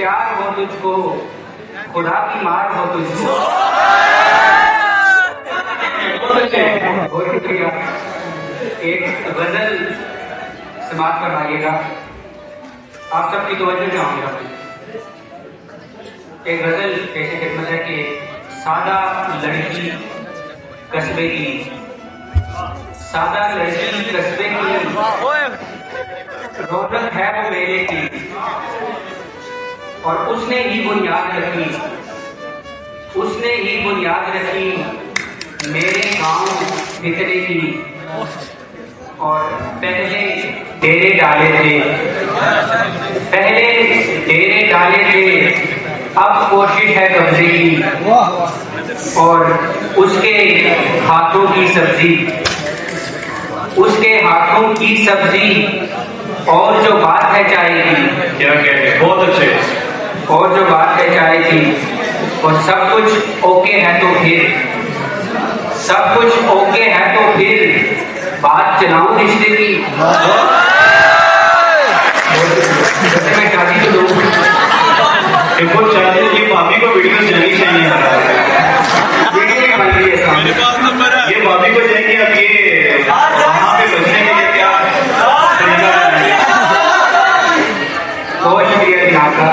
प्यार हो तुझको, खुदा की मार हो तुझको। बहुत शुक्रिया। एक गजल समाप्त करवाइएगा, आप सबकी तवज्जो चाहूंगा। एक गजल पेश खिदमत है कि सादा लड़की कस्बे की, सादा लड़की कस्बे की, रौनक है वो मेले की, और उसने ही बुनियाद रखी, उसने ही बुनियाद रखी मेरे गांव फितरे की। और पहले डेरे डाले थे, पहले डेरे डाले थे, अब कोशिश है कब्जे की। और उसके हाथों की सब्जी, उसके हाथों की सब्जी, और जो बात है चाय की। क्या कहते, बहुत अच्छे। और जो बात है चाय की, और सब कुछ ओके है तो फिर, सब कुछ ओके है तो फिर बात चलाऊं रिश्ते की। मैं शादी तो दो ये भाभी को वीडियो जानी चाहिए, ये भाभी को चाहिए। अब ये वहाँ पे बचने के लिए क्या तरीका है? बहुत शुक्रिया आपका।